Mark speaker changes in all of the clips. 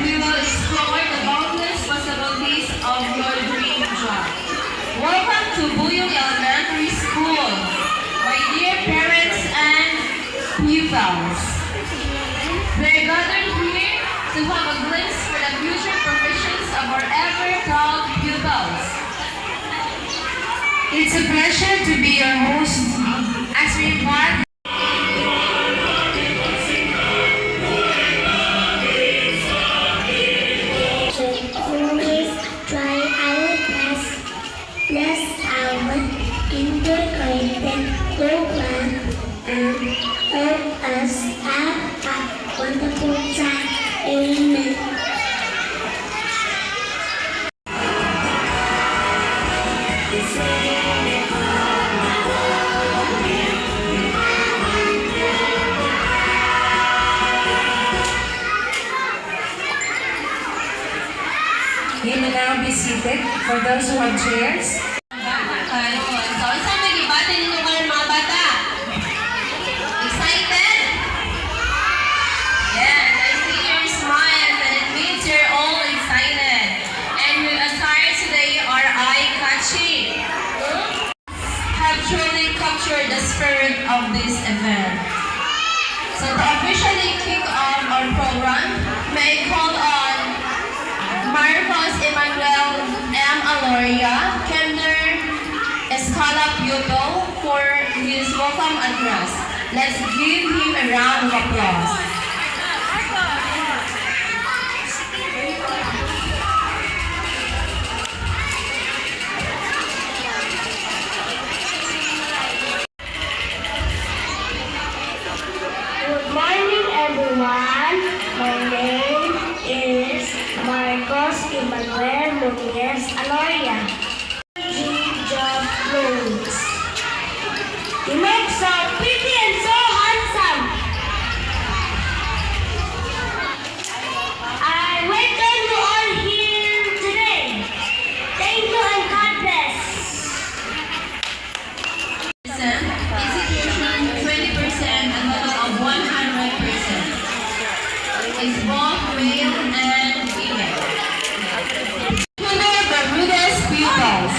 Speaker 1: we will explore the boundless possibilities of your dream job. Welcome to Buyong Elementary School, my dear parents and pupils. We're gathered here to have a glimpse for the future professions of our ever-proud pupils.
Speaker 2: It's a pleasure to be your host as we embark
Speaker 3: always try our best, bless our integrated program, and help us have a wonderful time. Amen.
Speaker 2: You may now be seated for those who have chairs.
Speaker 1: Ayun. So, saan may gibati ninyo kayo mga bata? Excited? Yes, I see your smiles and it means you're all excited. And your attire today are eye-catching. Have truly captured the spirit of this event. So, to officially kick off our program, may I call on Marcos Emmanuel M. Aloria, Kinder Escala pupil, for his welcome address. Let's give him a round of applause.
Speaker 3: Good morning, everyone. My name is Marcos Emmanuel Nunez Aloria. Job roles. You look so pretty and so handsome. I welcome you all here today. Thank you and God bless.
Speaker 1: Institution 20%, a total of 100%. It's both male and female. Junior Bermudez pupils.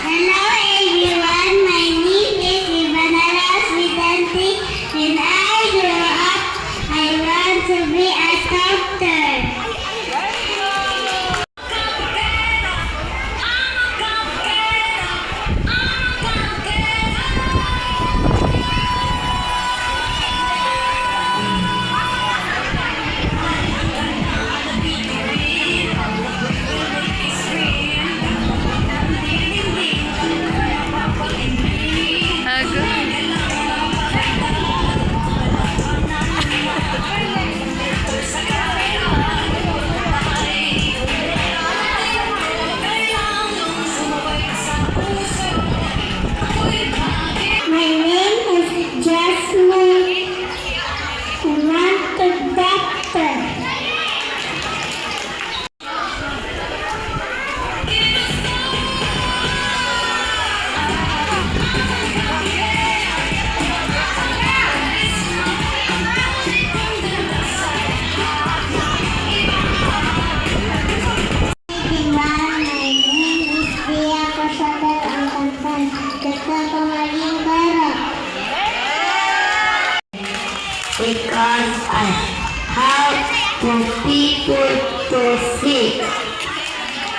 Speaker 3: Hello everyone, my name is Ivanara Svidanti. When I grow up, I want to be a doctor. My name is Jasmine. I want to doctor. My name is Pia Kosater Angkatan. Dr. Pamaling Bara. Because I have to people to see.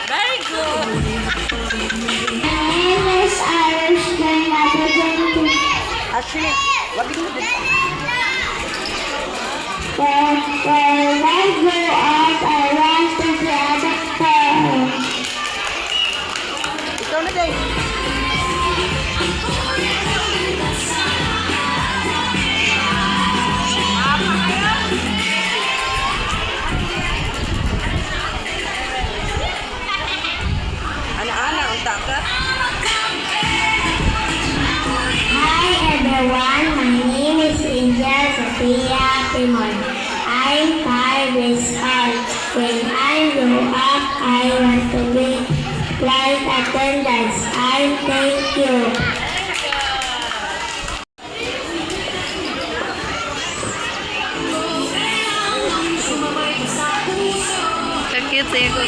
Speaker 4: Very good. Actually, wag mo din.
Speaker 3: When I grow up, I want to be a doctor.
Speaker 4: Ikaw na, Day. Ana-ana, ang takat.
Speaker 3: Hi everyone, my name is Angel Sophia Timon. I'm 5 years old. When I grow up, I want to be flight attendant. I thank you.
Speaker 4: Kakit sa'yo ko.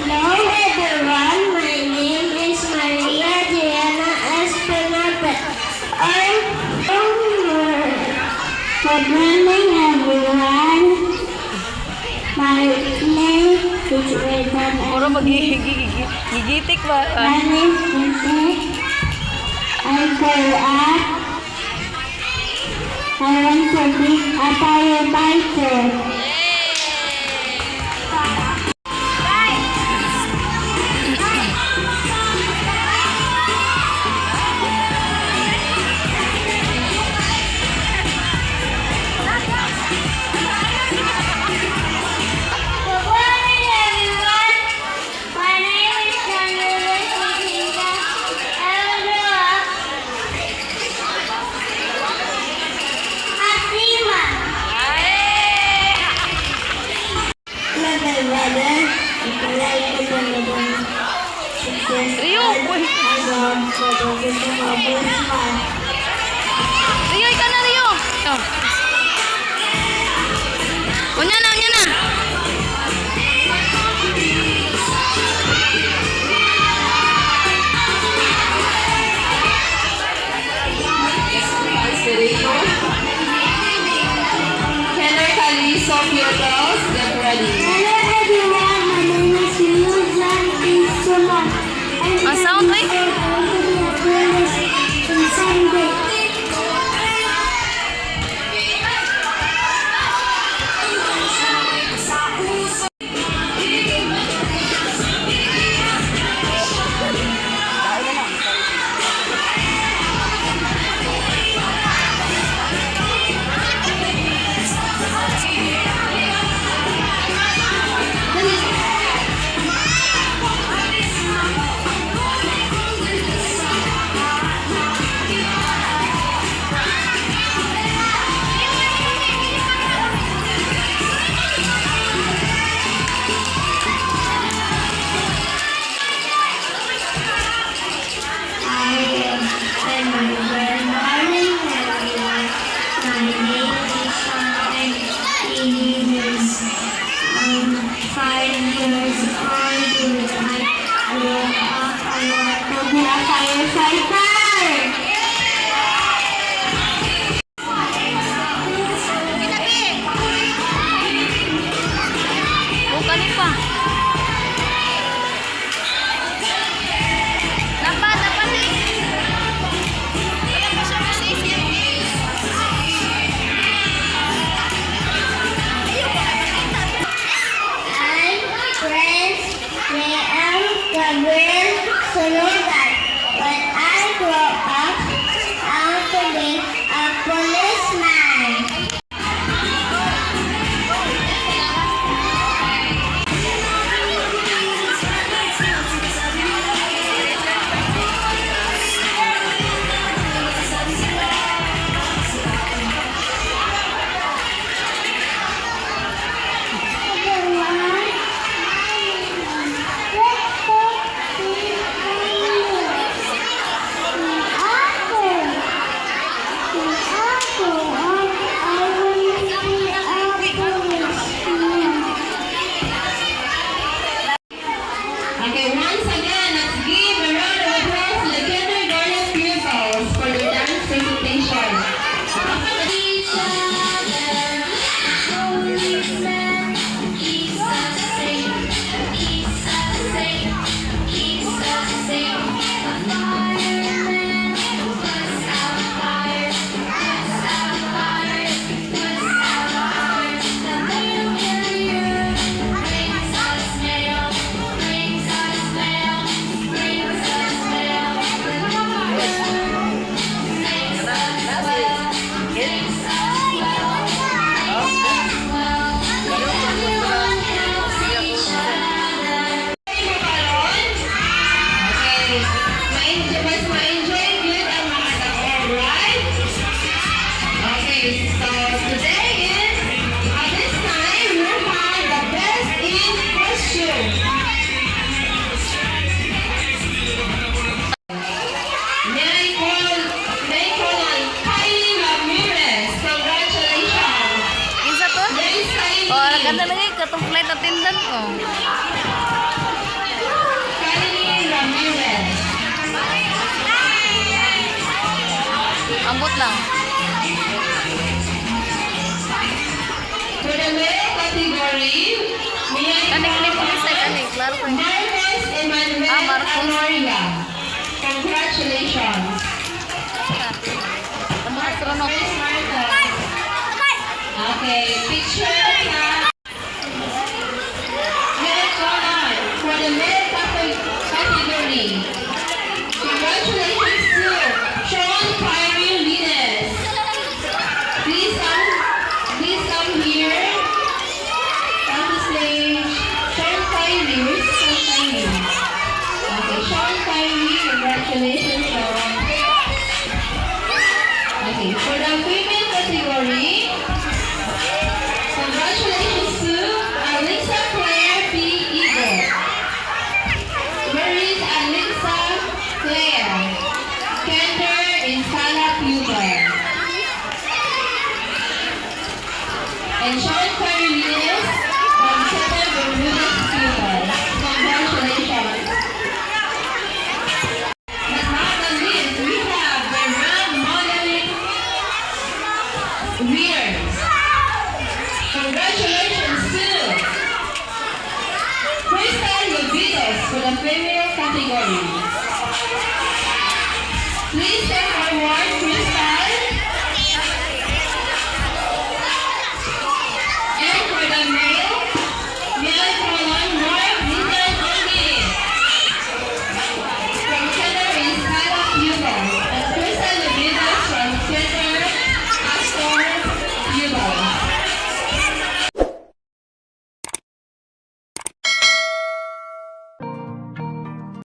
Speaker 3: Hello everyone, my name is Maria Diana Espinata. Good morning everyone. My name is Redan.
Speaker 4: Puro magigitik ba?
Speaker 3: My name is Vincent. I grow up. I want to be a firefighter. Good morning, everyone. My name is Chandralal Singha. I will grow up as Seema. Hello, my brother.
Speaker 4: Rio, boy. Rio, ikaw na, Rio. Oh. Unya na, unya na.
Speaker 1: Heather Caliso pupils, get ready.
Speaker 3: Hello, everyone. My name is Yuzan Isuman.
Speaker 4: Ang sound, eh.
Speaker 3: Sunday.
Speaker 4: Bukan pa. Dapat, dapat eh.
Speaker 3: I'm friends. They are Gabriel Sulugan. When I
Speaker 4: oh.
Speaker 1: Kylie Ramirez.
Speaker 4: Ambot lang.
Speaker 1: For the male category,
Speaker 4: Kaning clip ko sa kaning. Klaro ko.
Speaker 1: Marcos Emmanuel
Speaker 4: Marcos.
Speaker 1: Anoria. Congratulations.
Speaker 4: Ano ka astronot?
Speaker 1: First Marcos. Okay, picture na. Let's go on. For the male category, congratulations to Sean Kyrie Linus. Please come here. Come to stage. Sean Kyrie. Where's Sean Kyrie? Okay, Sean Kyrie, congratulations, Sean. Okay, for the female category, congratulations to Alisa Claire P. Eagle. Where is Alisa Claire? Kender in Sala Puber. And Sean